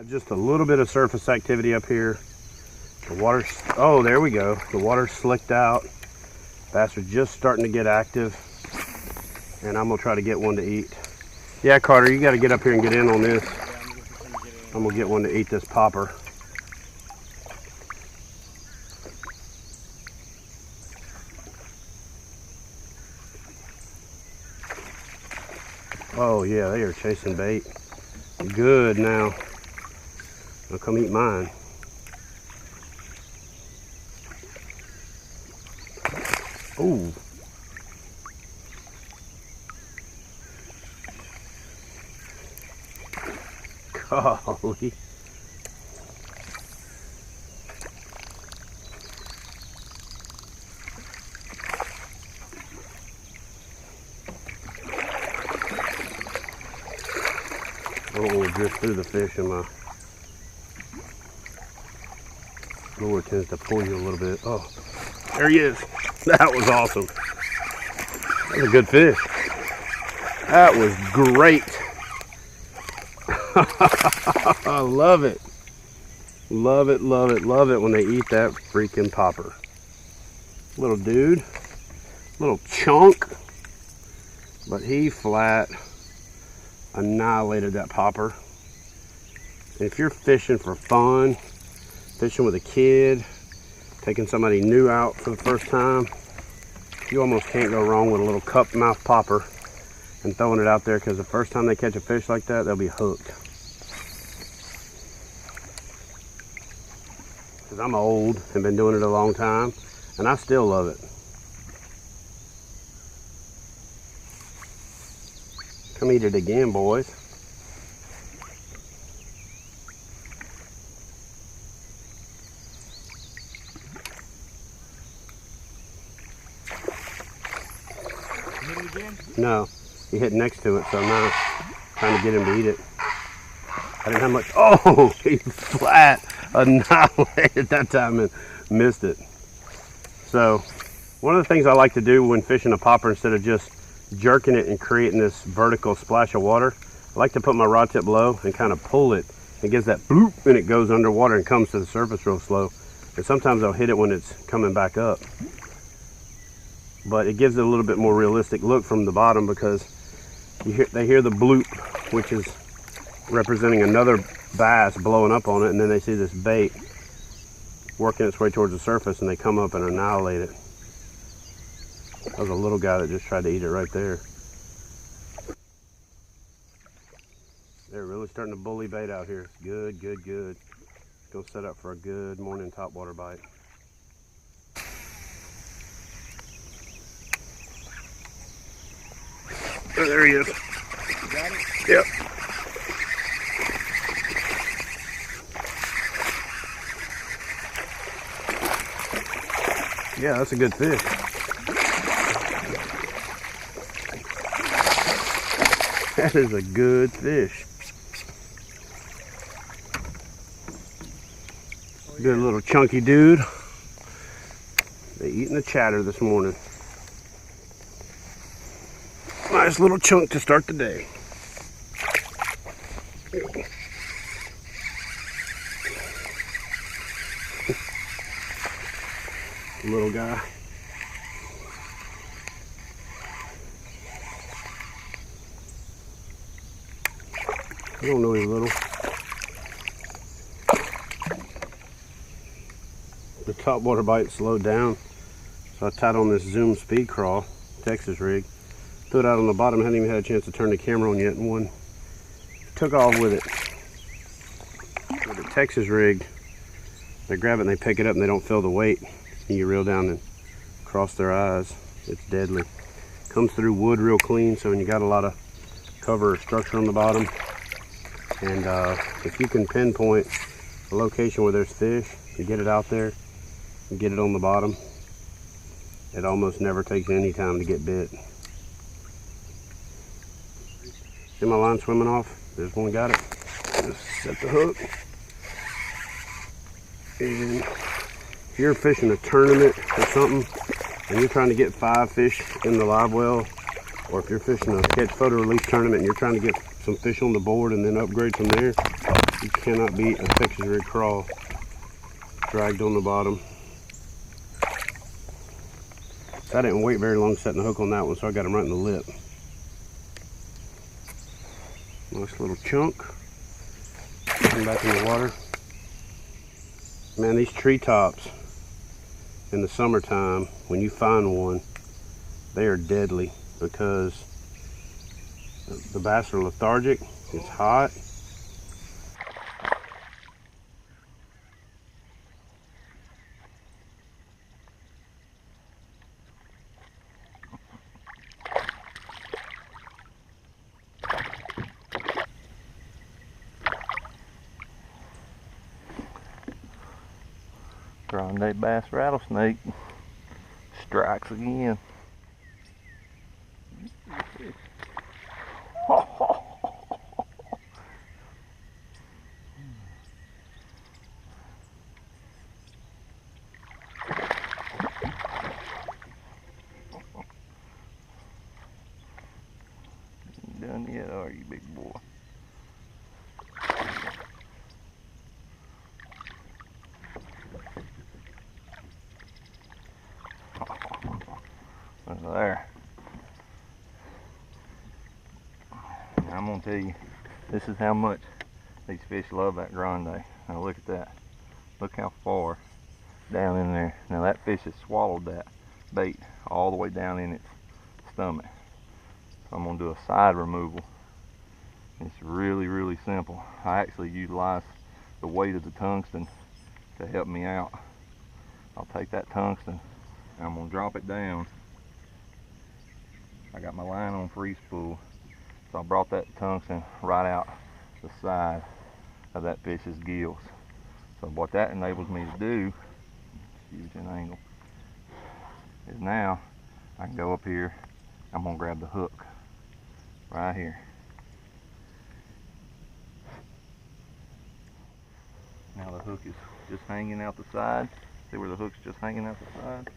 Just a little bit of surface activity up here. The water's, oh, there we go. The water's slicked out. Bass are just starting to get active. And I'm gonna try to get one to eat. Yeah, Carter, you gotta get up here and get in on this. I'm gonna get one to eat this popper. Oh yeah, they are chasing bait. Good now. Now come eat mine. Ooh. Golly. Oh, just threw the fish in my lure. Tends to pull you a little bit. Oh, there he is. That was awesome. That was a good fish. That was great. I love it. Love it, love it, love it when they eat that freaking popper. Little dude. Little chunk. But he flat annihilated that popper. And if you're fishing for fun, fishing with a kid, taking somebody new out for the first time, you almost can't go wrong with a little cup mouth popper and throwing it out there, because the first time they catch a fish like that, they'll be hooked. Because I'm old and been doing it a long time, and I still love it. Come eat it again, boys. Hit it again? No, he hit next to it, so I'm now trying to get him to eat it. I didn't have much. Oh, he flat annihilated that time and missed it. So, one of the things I like to do when fishing a popper, instead of just jerking it and creating this vertical splash of water, I like to put my rod tip low and kind of pull it. It gives that bloop and it goes underwater and comes to the surface real slow. And sometimes I'll hit it when it's coming back up. But it gives it a little bit more realistic look from the bottom, because they hear the bloop, which is representing another bass blowing up on it, and then they see this bait working its way towards the surface and they come up and annihilate it. That was a little guy that just tried to eat it right there. They're really starting to bully bait out here. Good, good, good. Go set up for a good morning topwater bite. Oh, there he is. You got it? Yep. Yeah, that's a good fish. That is a good fish. Good little chunky dude. They eating the chatter this morning. Nice little chunk to start the day. Little guy. I don't know he's little. The topwater bite slowed down, so I tied on this Zoom speed crawl Texas rig. Threw it out on the bottom. Hadn't even had a chance to turn the camera on yet, and one took off with it. With the Texas rig, they grab it and they pick it up and they don't feel the weight. And you reel down and cross their eyes. It's deadly. Comes through wood real clean, so when you got a lot of cover or structure on the bottom. And if you can pinpoint a location where there's fish, you get it out there and get it on the bottom, it almost never takes any time to get bit. See my line swimming off? There's one, got it. Just set the hook. And if you're fishing a tournament or something and you're trying to get 5 fish in the live well, or if you're fishing a catch photo release tournament and you're trying to get some fish on the board and then upgrade from there, You cannot beat a Texas rig crawl. Dragged on the bottom. I didn't wait very long setting the hook on that one, so I got him right in the lip. Nice little chunk. Put him back in the water. Man, these treetops in the summertime, when you find one, they are deadly because the bass are lethargic, it's hot. Grande bass rattlesnake strikes again. You done yet, are you, big boy? There. I'm gonna tell you, this is how much these fish love that grande. Now look at that. Look how far down in there. Now that fish has swallowed that bait all the way down in its stomach. So I'm gonna do a side removal. It's really, really simple. I actually utilize the weight of the tungsten to help me out. I'll take that tungsten and I'm gonna drop it down. I got my line on freeze pool, so I brought that tungsten right out the side of that fish's gills. So what that enables me to do, huge an angle, is now I can go up here, I'm gonna grab the hook right here. Now the hook is just hanging out the side. See where the hook's just hanging out the side?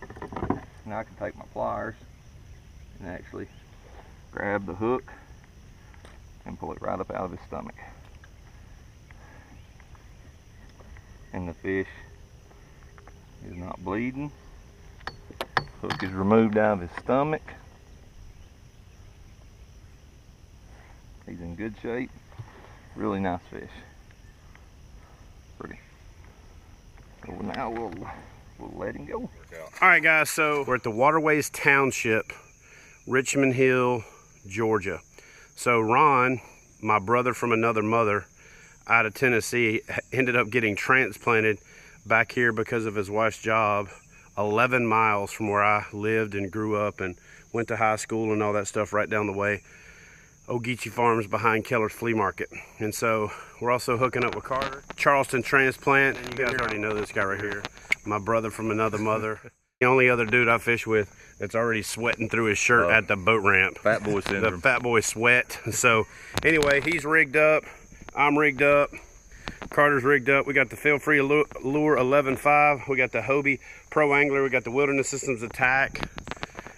Now I can take my pliers and actually grab the hook and pull it right up out of his stomach. And the fish is not bleeding. Hook is removed out of his stomach. He's in good shape. Really nice fish. Pretty. So now we'll let him go. All right, guys, so we're at the Waterways Township, Richmond Hill, Georgia. So Ron, my brother from another mother out of Tennessee, ended up getting transplanted back here because of his wife's job, 11 miles from where I lived and grew up and went to high school and all that stuff right down the way. Ogeechee Farms behind Keller's Flea Market. And so we're also hooking up with Carter, Charleston transplant, and you guys already know this guy right here, my brother from another mother. The only other dude I fish with that's already sweating through his shirt at the boat ramp. Fat boy syndrome. The fat boy sweat. So anyway, he's rigged up, I'm rigged up, Carter's rigged up. We got the Feel Free Lure 11.5. We got the Hobie Pro Angler. We got the Wilderness Systems Attack.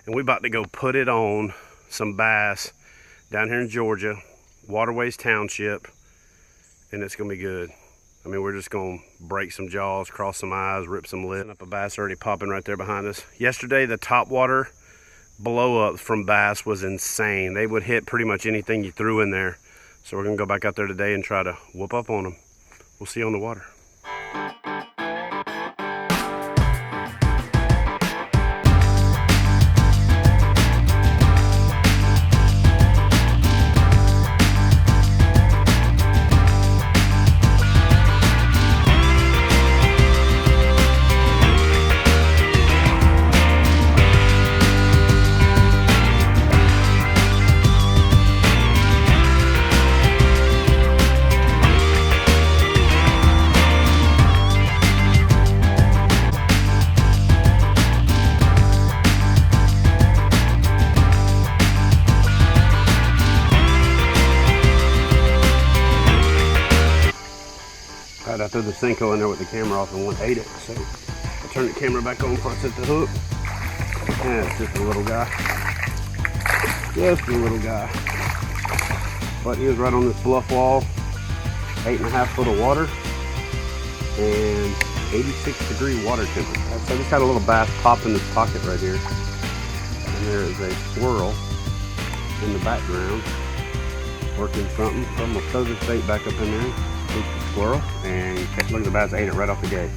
And we about to go put it on some bass down here in Georgia, Waterways Township, and it's gonna be good. I mean, we're just gonna break some jaws, cross some eyes, rip some lips. Up a bass already popping right there behind us. Yesterday, the Topwater blow up from bass was insane. They would hit pretty much anything you threw in there. So we're gonna go back out there today and try to whoop up on them. We'll see you on the water. I threw the Senko in there with the camera off and one ate it. So I turned the camera back on before I set the hook. And it's just a little guy. Just a little guy. But he was right on this bluff wall. 8.5 foot of water, and 86-degree water temperature. So I just had a little bass pop in this pocket right here. And there is a squirrel in the background working something. So I'm gonna throw this bait back up in there, shoot the squirrel, and look at the bass, ate it right off the gate.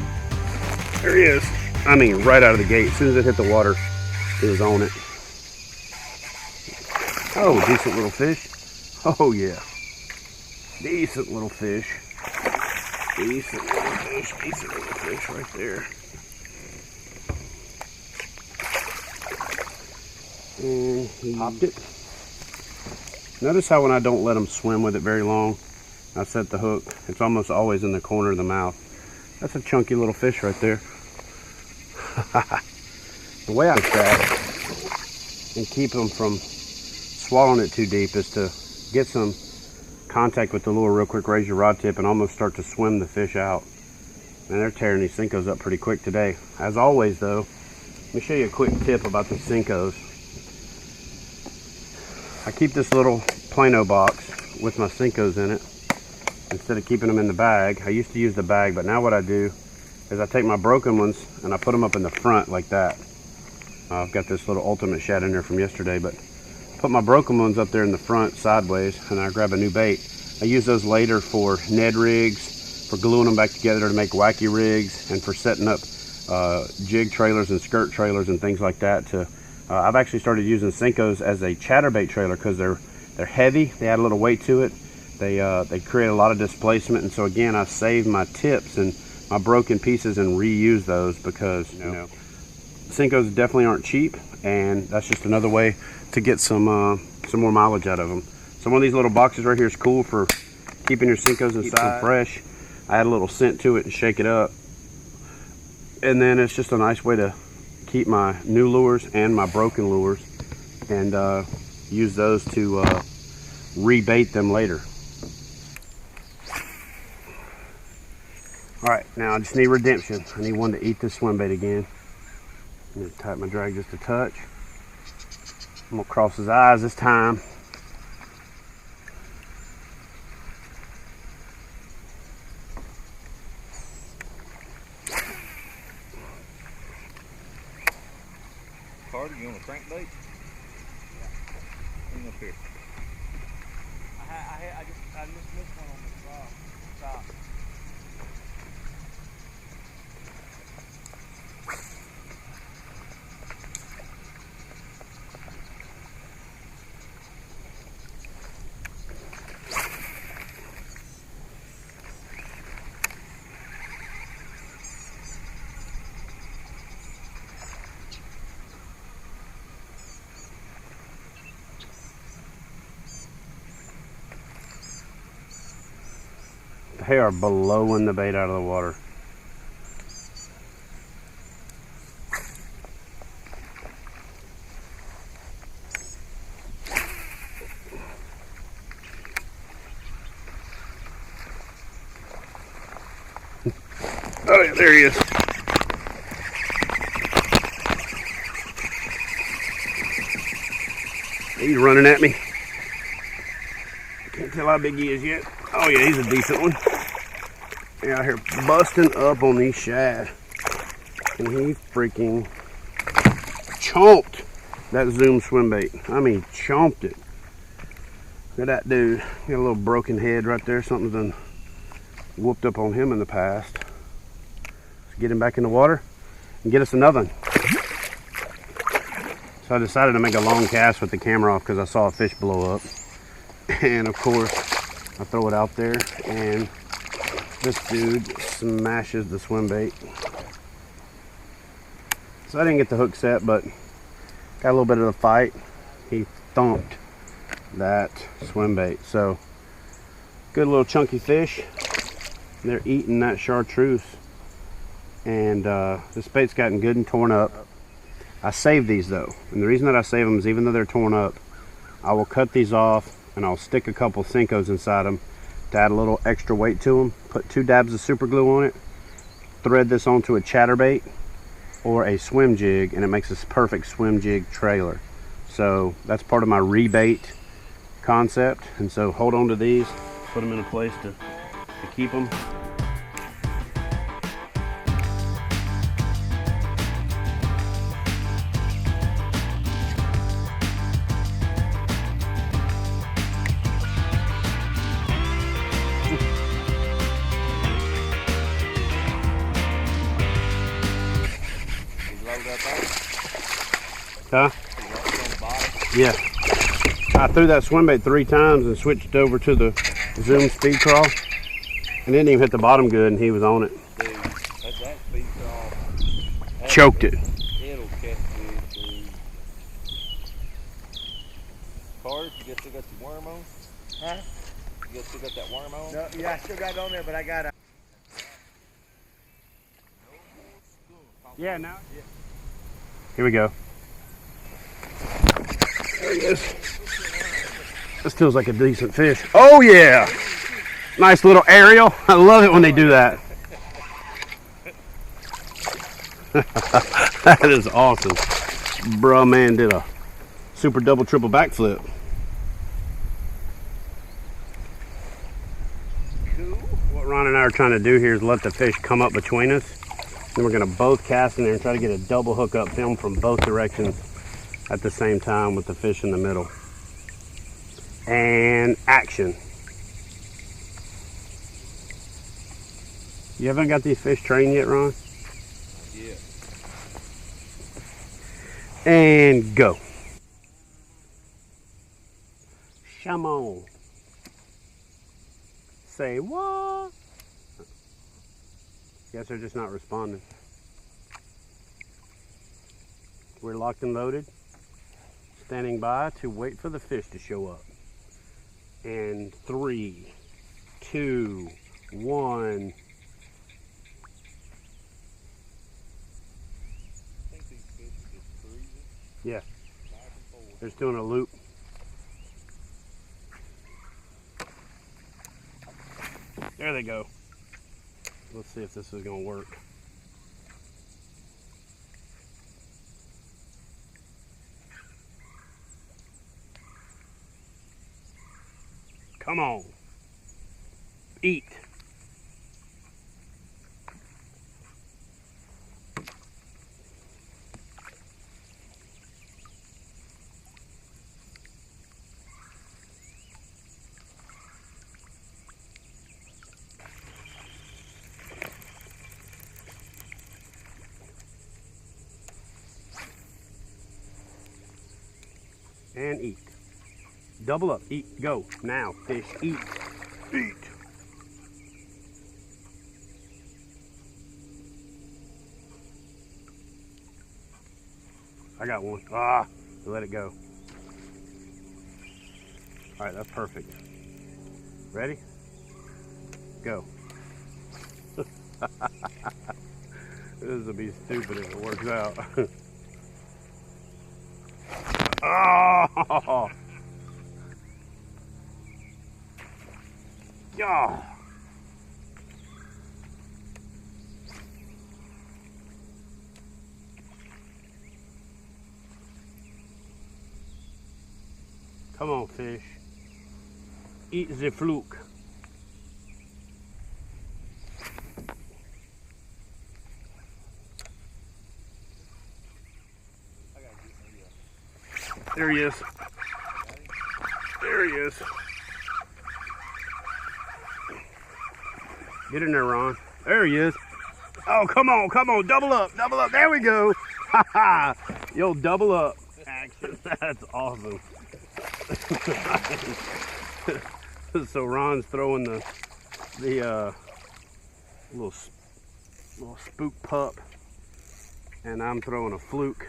There he is. I mean, right out of the gate. As soon as it hit the water, it was on it. Oh, decent little fish. Oh yeah. Decent little fish. Decent little fish. Decent little fish right there. And he popped it. Notice how when I don't let them swim with it very long, I set the hook, it's almost always in the corner of the mouth. That's a chunky little fish right there. The way I fish that and keep them from swallowing it too deep is to get some contact with the lure real quick, raise your rod tip, and almost start to swim the fish out. And they're tearing these Senkos up pretty quick today. As always though, let me show you a quick tip about the Senkos. I keep this little Plano box with my Senkos in it instead of keeping them in the bag. I used to use the bag, but now what I do is I take my broken ones and I put them up in the front like that. I've got this little ultimate shad in there from yesterday, but put my broken ones up there in the front sideways, and I grab a new bait. I use those later for Ned rigs, for gluing them back together to make wacky rigs, and for setting up jig trailers and skirt trailers and things like that. I've actually started using Senkos as a chatterbait trailer because they're heavy. They add a little weight to it. They create a lot of displacement, and so again, I save my tips and my broken pieces and reuse those because you know Senkos definitely aren't cheap, and that's just another way to get some more mileage out of them. So one of these little boxes right here is cool for keeping your Senkos inside fresh. I add a little scent to it and shake it up, and then it's just a nice way to keep my new lures and my broken lures, and use those to rebait them later. All right, now I just need redemption. I need one to eat this swim bait again. I'm gonna tighten my drag just a touch. I'm gonna cross his eyes this time. Carter, you want a crankbait? Bring up here. I just missed one on the top. They are blowing the bait out of the water. Oh yeah, there he is. He's running at me. Can't tell how big he is yet. Oh yeah, he's a decent one. They're out here busting up on these shad. And he freaking chomped that Zoom swim bait. I mean, chomped it. Look at that dude. Got a little broken head right there. Something's done whooped up on him in the past. Let's get him back in the water and get us another one. So I decided to make a long cast with the camera off because I saw a fish blow up. And of course, I throw it out there and this dude smashes the swim bait. So I didn't get the hook set, but got a little bit of the fight. He thumped that swim bait. So good little chunky fish. They're eating that chartreuse. And this bait's gotten good and torn up. I save these though. And the reason that I save them is even though they're torn up, I will cut these off and I'll stick a couple Senkos inside them to add a little extra weight to them. Put 2 dabs of super glue on it, thread this onto a chatterbait or a swim jig, and it makes this perfect swim jig trailer. So that's part of my rebait concept. And so hold on to these, put them in a place to to keep them. Huh? Yeah. I threw that swim bait 3 times and switched over to the zoom speed crawl. And didn't even hit the bottom good, and he was on it. Dude, that speed crawl. Choked it. It'll catch good, dude. Carter, you still got your worm on? Huh? You still got that worm on? No, yeah, I still got it on there, but I got a... Yeah, now. Yeah. Here we go. There he is. This feels like a decent fish. Oh yeah! Nice little aerial. I love it when they do that. That is awesome. Bruh, man did a super double triple backflip. Cool. What Ron and I are trying to do here is let the fish come up between us. Then we're going to both cast in there and try to get a double hook up film from both directions at the same time with the fish in the middle. And action. You haven't got these fish trained yet, Ron? Yeah. And go. Come on. Say what? Guess they're just not responding. We're locked and loaded, standing by to wait for the fish to show up. And 3, 2, 1. I think these fish are just cruising. Yeah, Back and forth. they're just doing a loop. There they go. Let's see if this is going to work. Come on. Eat. And eat. Double up. Eat. Go. Now. Fish. Eat. Eat. I got one. Ah, let it go. All right, that's perfect. Ready? Go. This will be stupid if it works out. Oh! Yeah. Come on, fish. Eat the fluke. There he is. There he is. Get in there, Ron. There he is. Oh, come on, come on. Double up, double up. There we go. Ha ha. Yo, double up. Action. That's awesome. So Ron's throwing the little spook pup, and I'm throwing a fluke,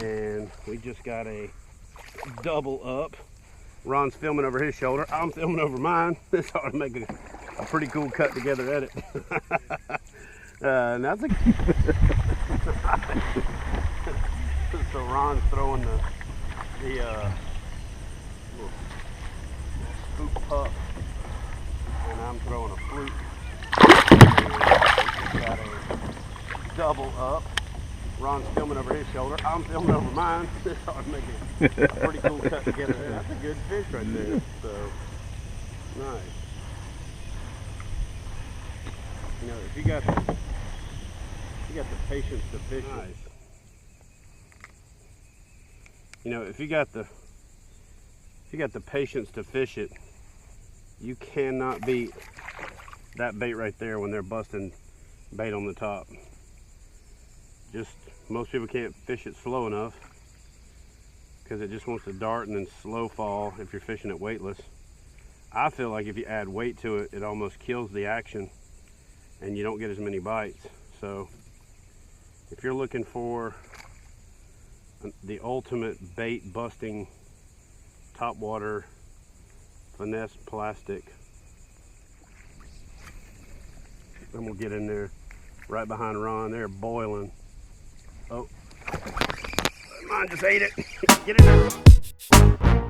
and we just got a double up. Ron's filming over his shoulder. I'm filming over mine. This ought to make a pretty cool cut together edit. And that's a so Ron's throwing the little spook pup, and I'm throwing a fluke. And we got a double up. Ron's filming over his shoulder. I'm filming over mine. This ought to make a pretty cool cut together. That's a good fish right there. So nice. You know, if you got the patience to fish it. You know, if you got the patience to fish it, you cannot beat that bait right there when they're busting bait on the top. Just, most people can't fish it slow enough because it just wants to dart and then slow fall if you're fishing it weightless. I feel like if you add weight to it, it almost kills the action and you don't get as many bites. So if you're looking for the ultimate bait busting topwater finesse plastic, then we'll get in there right behind Ron. They're boiling. Oh, mine just ate it. Get in there.